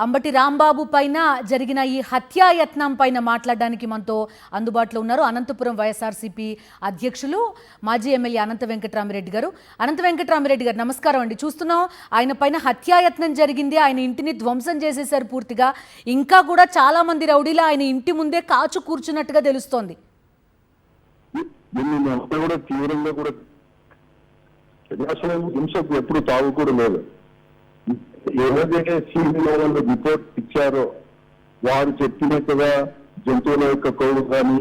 అంబటి రాంబాబు పైన జరిగిన ఈ హత్యాయత్నం పైన మాట్లాడడానికి మనతో అందుబాటులో ఉన్నారు అనంతపురం వైఎస్ఆర్సీపీ అధ్యక్షులు మాజీ ఎమ్మెల్యే అనంత వెంకటరామిరెడ్డి గారు. అనంత వెంకటరామిరెడ్డి గారు నమస్కారం అండి. చూస్తున్నాం ఆయన పైన హత్యాయత్నం జరిగింది, ఆయన ఇంటిని ధ్వంసం చేసేశారు పూర్తిగా. ఇంకా కూడా చాలా మంది రౌడీలు ఆయన ఇంటి ముందే కాచు కూర్చున్నట్టుగా తెలుస్తోంది. ఎప్పుడు తావు కూడా లేదు. ఎవరైతే సీనియర్ వాళ్ళు రిపోర్ట్ ఇచ్చారో వారు చెప్పినట్టుగా జంతువుల యొక్క కొవ్వు కానీ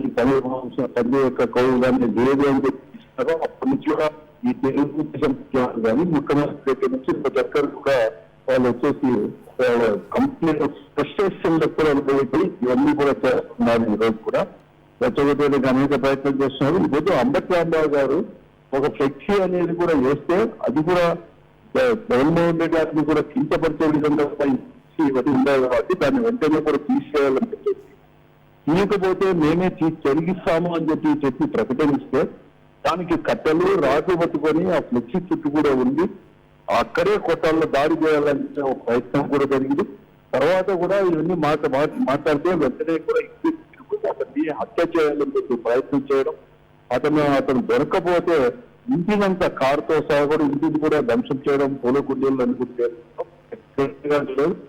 పంది యొక్క కొవ్వు కానీ లేదు అని చెప్పిస్తారో అప్పటి నుంచి కూడా ఈ తెలుగుదేశం కానీ ముఖ్యమంత్రి దగ్గర నుంచి దగ్గర కూడా వాళ్ళు వచ్చేసి కంప్లీట్ ఫ్రస్ట్రేషన్ కూడా ఇవన్నీ కూడా చేస్తున్నారు. ఈరోజు కూడా రెచ్చగొట్టేందుకు అనేక ప్రయత్నం చేస్తున్నారు. ఈరోజు అంబటి రాంబాబు గారు ఒక ఫ్లెక్సీ అనేది కూడా వేస్తే అది కూడా జగన్మోహన్ రెడ్డి గారిని కూడా కించపరిచే విధంగా ఇవన్నీ ఉండాలి కాబట్టి దాన్ని వెంటనే కూడా తీసేయాలని చెప్పేసి తీయకపోతే మేమే జరిగిస్తాము అని చెప్పి ప్రకటిస్తే దానికి కట్టెలు రాజు పట్టుకొని ఆ ఫ్లెక్సీ చుట్టూ కూడా ఉంది. అక్కడే కొట్టాల్లో దాడి చేయాలని ఒక ప్రయత్నం కూడా జరిగింది. తర్వాత కూడా ఇవన్నీ మాట్లాడితే వెంటనే కూడా అతన్ని హత్య చేయాలని చెప్పి ప్రయత్నం చేయడం, అతను దొరకపోతే ఇంటినంతా కారుతో సహా కూడా ఇంటిని కూడా ధ్వంసం చేయడం, పూల కుండీలు అనుకుంటారు.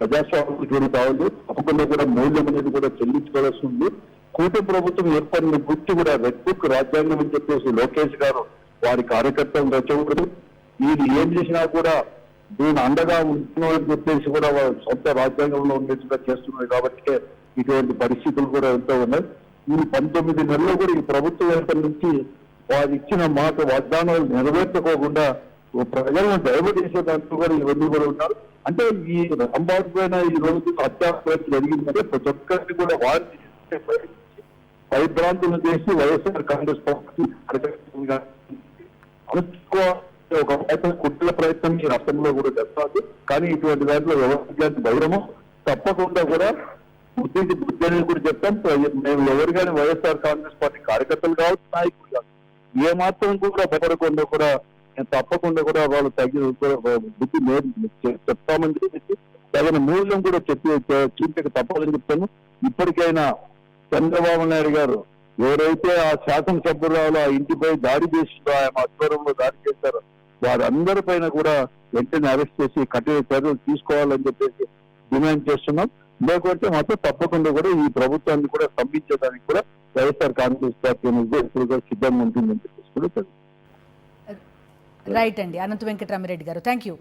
ప్రజాస్వామ్యం కావాలి, తప్పకుండా కూడా మూల్యం అనేది కూడా చెల్లించుకోవాల్సి ఉంది. కూటమి ప్రభుత్వం ఏర్పడిన గుర్తు కూడా రెడ్ బుక్ రాజ్యాంగం అని చెప్పేసి లోకేష్ గారు వారి కార్యకర్తలు రచకూడదు. వీళ్ళు ఏం చేసినా కూడా దీని అండగా ఉంటున్నామని చెప్పేసి కూడా వారు సొంత రాజ్యాంగంలో ఉండేట్టుగా చేస్తున్నారు. కాబట్టి ఇటువంటి పరిస్థితులు కూడా ఎంతో ఉన్నాయి. ఈ 19 నెలల్లో కూడా ఈ ప్రభుత్వం ఏర్పడి నుంచి వారు ఇచ్చిన మాట వాగ్దానాలు నెరవేర్చుకోకుండా ప్రజలను డైవర్ట్ చేసే దాంట్లో కూడా ఇవన్నీ కూడా ఉన్నారు. అంటే ఈ రాంబాబు పైన ఈ రోజు హత్యాప్రయత్నం జరిగిందంటే ప్రతి ఒక్కరికి కూడా వారిని భయభ్రాంతులు చేసి వైఎస్ఆర్ కాంగ్రెస్ పార్టీ ఒక కుట్ల ప్రయత్నం ఈ రాష్ట్రంలో కూడా జరుగుతుంది. కానీ ఇటువంటి దాంట్లో ఎవరికి ధైర్యమో తప్పకుండా కూడా బుద్ధి అనేది కూడా చెప్తాం. మేము ఎవరు కానీ వైఎస్ఆర్ కాంగ్రెస్ పార్టీ కార్యకర్తలు కావచ్చు, నాయకులు కావచ్చు, ఏ మాత్రం కూడా భయపడకుండా కూడా తప్పకుండా కూడా వాళ్ళు తగిన బుద్ధి చెప్తామని చెప్పేసి తగిన మూల్యం కూడా చూపక తప్పదని చెప్తాను. ఇప్పటికైనా చంద్రబాబు నాయుడు గారు ఎవరైతే ఆ శాసనసభ్యురాలు ఆ ఇంటిపై దాడి చేసిందో, ఆయన ఆధ్వర్యంలో దాడి చేశారో వారందరిపైన కూడా వెంటనే అరెస్ట్ చేసి కఠిన చర్యలు తీసుకోవాలని చెప్పేసి డిమాండ్ చేస్తున్నాం. లేకపోతే మాత్రం తప్పకుండా కూడా ఈ ప్రభుత్వాన్ని కూడా స్తంభించడానికి కూడా వైఎస్ఆర్ కాంగ్రెస్ పార్టీ అనేది ఇప్పుడు కూడా సిద్ధంగా ఉంటుందని చెప్పేసి కూడా రైట్ అండి. అనంత వెంకటరామిరెడ్డి గారు, థ్యాంక్ యూ.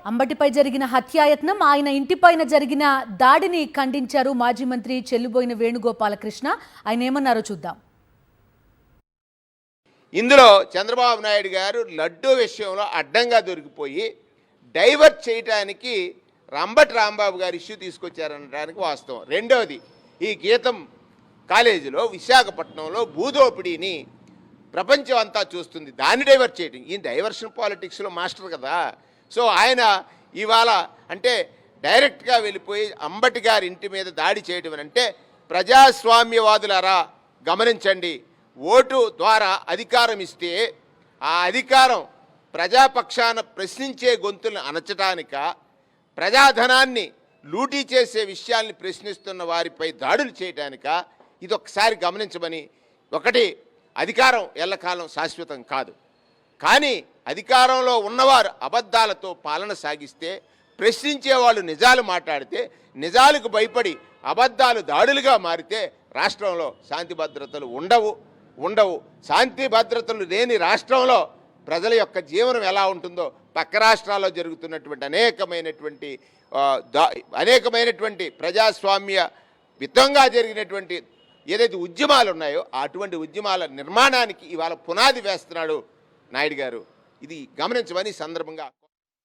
అంబటిపై జరిగిన హత్యాయత్నం, ఆయన ఇంటిపైన జరిగిన దాడిని ఖండించారు మాజీ మంత్రి చెల్లుబోయిన వేణుగోపాలకృష్ణ. ఆయన ఏమన్నారో చూద్దాం. ఇందులో చంద్రబాబు నాయుడు గారు లడ్డూ విషయంలో అడ్డంగా దొరికిపోయి డైవర్ట్ చేయడానికి అంబటి రాంబాబు గారు ఇష్యూ తీసుకొచ్చారనడానికి వాస్తవం. రెండవది, ఈ గీతం కాలేజీలో విశాఖపట్నంలో భూదోపిడీని ప్రపంచం అంతా చూస్తుంది, దాన్ని డైవర్ట్ చేయడం. ఈ డైవర్షన్ పాలిటిక్స్లో మాస్టర్ కదా. సో ఆయన ఇవాళ అంటే డైరెక్ట్గా వెళ్ళిపోయి అంబటి గారి ఇంటి మీద దాడి చేయడం అంటే ప్రజాస్వామ్యవాదులారా గమనించండి. ఓటు ద్వారా అధికారం ఇస్తే ఆ అధికారం ప్రజాపక్షాన ప్రశ్నించే గొంతులను అణచడానిక, ప్రజాధనాన్ని లూటీ చేసే విషయాల్ని ప్రశ్నిస్తున్న వారిపై దాడులు చేయడానిక? ఇది ఒకసారి గమనించమని. ఒకటి, అధికారం ఎల్లకాలం శాశ్వతం కాదు. కానీ అధికారంలో ఉన్నవారు అబద్ధాలతో పాలన సాగిస్తే, ప్రశ్నించే వాళ్ళు నిజాలు మాట్లాడితే, నిజాలకు భయపడి అబద్ధాలు దాడులుగా మారితే రాష్ట్రంలో శాంతి భద్రతలు ఉండవు. శాంతి భద్రతలు లేని రాష్ట్రంలో ప్రజల యొక్క జీవనం ఎలా ఉంటుందో పక్క రాష్ట్రాల్లో జరుగుతున్నటువంటి అనేకమైనటువంటి ప్రజాస్వామ్య విధంగా జరిగినటువంటి ఏదైతే ఉద్యమాలు ఉన్నాయో అటువంటి ఉద్యమాల నిర్మాణానికి ఇవాళ పునాది వేస్తున్నాడు నాయుడు గారు. ఇది గమనించమని సందర్భంగా